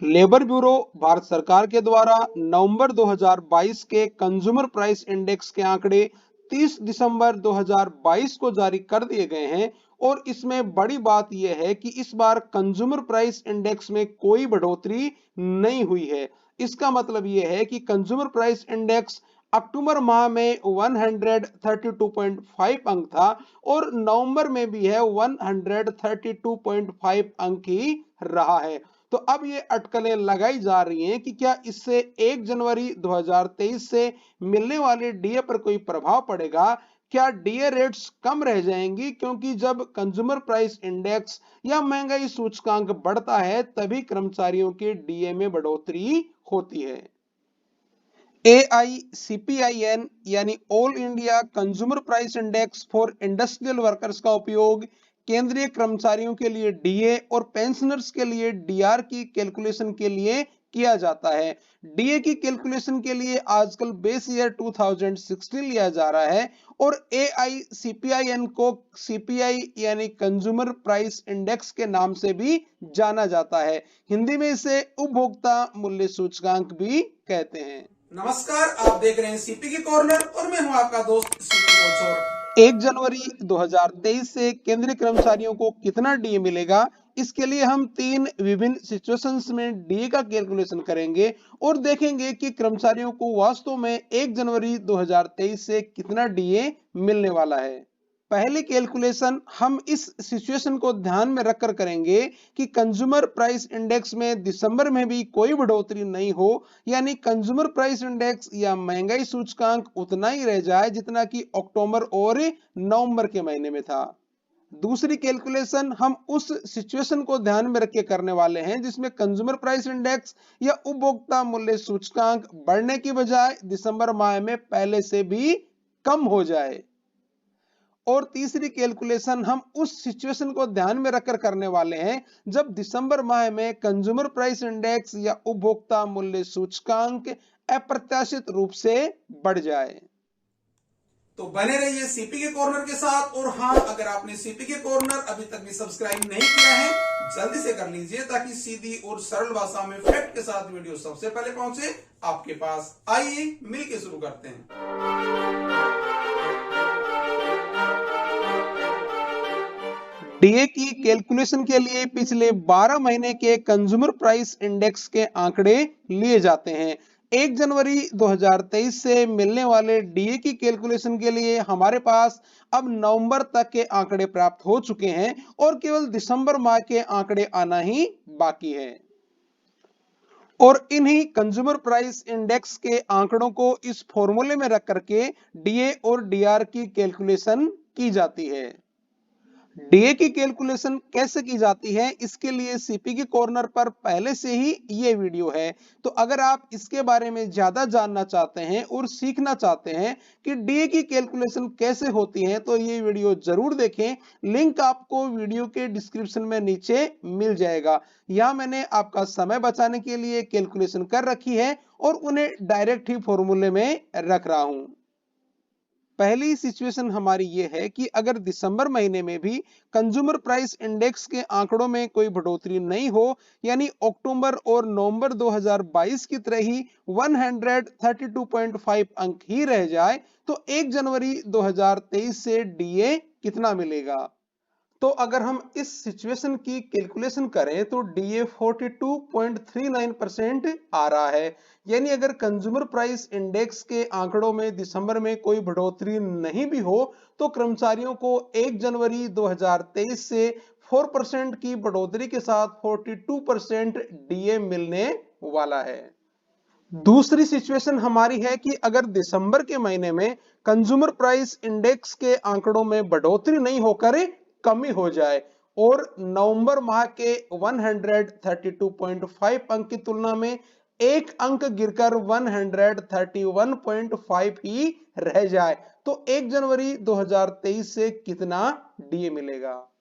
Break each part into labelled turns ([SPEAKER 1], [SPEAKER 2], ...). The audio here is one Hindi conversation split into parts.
[SPEAKER 1] लेबर ब्यूरो भारत सरकार के द्वारा नवंबर 2022 के कंज्यूमर प्राइस इंडेक्स के आंकड़े 30 दिसंबर 2022 को जारी कर दिए गए हैं और इसमें बड़ी बात यह है कि इस बार कंज्यूमर प्राइस इंडेक्स में कोई बढ़ोतरी नहीं हुई है। इसका मतलब यह है कि कंज्यूमर प्राइस इंडेक्स अक्टूबर माह में 132.5 अंक था और नवंबर में भी है 132.5 अंक ही रहा है। तो अब ये अटकलें लगाई जा रही हैं कि क्या इससे 1 जनवरी 2023 से मिलने वाले डीए पर कोई प्रभाव पड़ेगा। क्या डीए रेट्स कम रह जाएंगी, क्योंकि जब कंज्यूमर प्राइस इंडेक्स या महंगाई सूचकांक बढ़ता है तभी कर्मचारियों के डीए में बढ़ोतरी होती है। AICPIN यानी all India consumer price index for industrial workers का उपयोग केंद्रीय कर्मचारियों के लिए डीए और पेंशनर्स के लिए डीआर की कैलकुलेशन के लिए किया जाता है। डीए की कैलकुलेशन के लिए आजकल बेस ईयर 2016 लिया जा रहा है और AICPIN को सीपीआई यानी कंज्यूमर प्राइस इंडेक्स के नाम से भी जाना जाता है। हिंदी में इसे उपभोक्ता मूल्य सूचकांक भी कहते हैं।
[SPEAKER 2] नमस्कार, आप देख रहे हैं सीपी के कॉर्नर और मैं हूं आपका दोस्त सीपी कोचोर।
[SPEAKER 1] 1 जनवरी 2023 से केंद्रीय कर्मचारियों को कितना डीए मिलेगा, इसके लिए हम 3 विभिन्न सिचुएशंस में डीए का कैलकुलेशन करेंगे और देखेंगे कि कर्मचारियों को वास्तव में 1 जनवरी 2023 से कितना डीए मिलने वाला है। पहली कैलकुलेशन हम इस सिचुएशन को ध्यान में रखकर करेंगे कि कंज्यूमर प्राइस इंडेक्स में दिसंबर में भी कोई बढ़ोतरी नहीं हो, यानी कंज्यूमर प्राइस इंडेक्स या महंगाई सूचकांक उतना ही रह जाए जितना कि अक्टूबर और नवंबर के महीने में था। दूसरी कैलकुलेशन हम उस सिचुएशन को ध्यान में रख के करने वाले हैं जिसमें कंज्यूमर प्राइस इंडेक्स या उपभोक्ता मूल्य सूचकांक बढ़ने की बजाय दिसंबर माह में पहले से भी कम हो जाए। और तीसरी कैलकुलेशन हम उस सिचुएशन को ध्यान में रखकर करने वाले हैं जब दिसंबर माह में कंज्यूमर प्राइस इंडेक्स या उपभोक्ता मूल्य सूचकांक अप्रत्याशित रूप से बढ़ जाए।
[SPEAKER 2] तो बने रहिए सीपी के कॉर्नर के साथ। और हाँ, अगर आपने सीपी के कॉर्नर अभी तक भी सब्सक्राइब नहीं किया है, जल्दी से कर लीजिए ताकि सीधी और सरल भाषा में फैक्ट के साथ वीडियो सबसे पहले पहुंचे आपके पास। आइए मिलकर शुरू करते हैं।
[SPEAKER 1] डीए की कैलकुलेशन के लिए पिछले 12 महीने के कंज्यूमर प्राइस इंडेक्स के आंकड़े लिए जाते हैं। 1 जनवरी 2023 से मिलने वाले डीए की कैलकुलेशन के लिए हमारे पास अब नवंबर तक के आंकड़े प्राप्त हो चुके हैं और केवल दिसंबर माह के आंकड़े आना ही बाकी है। और इन्हीं कंज्यूमर प्राइस इंडेक्स के आंकड़ों को इस फॉर्मूले में रख करके डीए और डीआर की कैलकुलेशन की जाती है। डीए की कैलकुलेशन कैसे की जाती है, इसके लिए सीपी के कॉर्नर पर पहले से ही ये वीडियो है। तो अगर आप इसके बारे में ज्यादा जानना चाहते हैं और सीखना चाहते हैं कि डीए की कैलकुलेशन कैसे होती है तो ये वीडियो जरूर देखें। लिंक आपको वीडियो के डिस्क्रिप्शन में नीचे मिल जाएगा। यहाँ मैंने आपका समय बचाने के लिए कैलकुलेशन कर रखी है और उन्हें डायरेक्ट ही फॉर्मूले में रख रहा हूं। पहली सिचुएशन हमारी ये है कि अगर दिसंबर महीने में भी कंज्यूमर प्राइस इंडेक्स के आंकड़ों में कोई बढ़ोतरी नहीं हो, यानी अक्टूबर और नवंबर 2022 की तरह ही 132.5 अंक ही रह जाए, तो 1 जनवरी 2023 से डीए कितना मिलेगा। तो अगर हम इस सिचुएशन की कैलकुलेशन करें तो डीए 42.39% आ रहा है। यानी अगर कंज्यूमर प्राइस इंडेक्स के आंकड़ों में दिसंबर में कोई बढ़ोतरी नहीं भी हो तो कर्मचारियों को 1 जनवरी 2023 से 4% की बढ़ोतरी के साथ 42% डीए मिलने वाला है। दूसरी सिचुएशन हमारी है कि अगर दिसंबर के महीने में कंज्यूमर प्राइस इंडेक्स के आंकड़ों में बढ़ोतरी नहीं होकर कमी हो जाए और नवंबर माह के 132.5 अंक की तुलना में एक अंक गिरकर 131.5 ही रह जाए, तो 1 जनवरी 2023 से कितना डीए मिलेगा।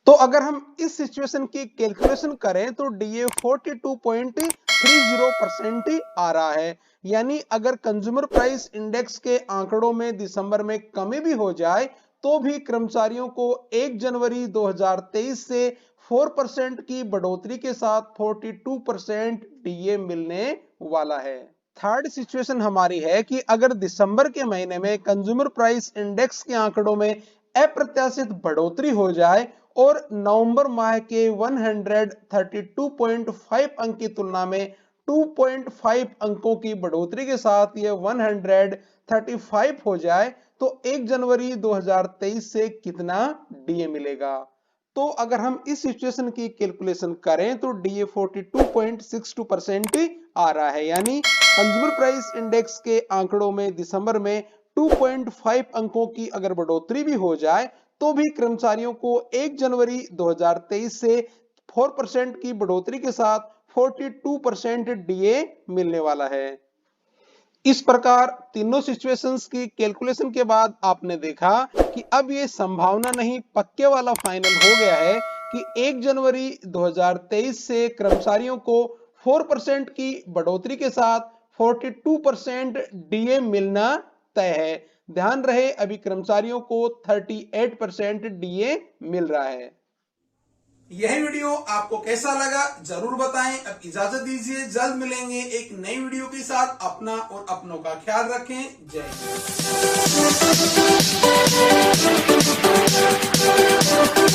[SPEAKER 1] तो अगर हम इस सिचुएशन की कैलकुलेशन करें तो डीए 42.30% आ रहा है। यानी अगर कंज्यूमर प्राइस इंडेक्स के आंकड़ों में दिसंबर में कमी भी हो जाए तो भी कर्मचारियों को 1 जनवरी 2023 से 4% की बढ़ोतरी के साथ 42% डीए मिलने वाला है। थर्ड सिचुएशन हमारी है कि अगर दिसंबर के महीने में कंज्यूमर प्राइस इंडेक्स के आंकड़ों में अप्रत्याशित बढ़ोतरी हो जाए और नवंबर माह के 132.5 अंक की तुलना में 2.5 अंकों की बढ़ोतरी के साथ यह 135 हो जाए तो 1 जनवरी 2023 से कितना डीए मिलेगा। तो अगर हम इस सिचुएशन की कैलकुलेशन करें तो डीए 42.62% आ रहा है, यानी कंज्यूमर प्राइस इंडेक्स के आंकड़ों में दिसंबर में 2.5 अंकों की अगर बढ़ोतरी भी हो जाए तो भी कर्मचारियों को 1 जनवरी 2023 से 4% की बढ़ोतरी के साथ 42% डीए मिलने वाला है। इस प्रकार तीनों सिचुएशंस की कैलकुलेशन के बाद आपने देखा कि अब ये संभावना नहीं पक्के वाला फाइनल हो गया है कि 1 जनवरी 2023 से कर्मचारियों को 4% की बढ़ोतरी के साथ 42% डीए मिलना तय है। ध्यान रहे अभी कर्मचारियों को 38% डीए मिल रहा है।
[SPEAKER 2] यह वीडियो आपको कैसा लगा जरूर बताएं। अब इजाजत दीजिए, जल्द मिलेंगे एक नई वीडियो के साथ। अपना और अपनों का ख्याल रखें। जय हिंद।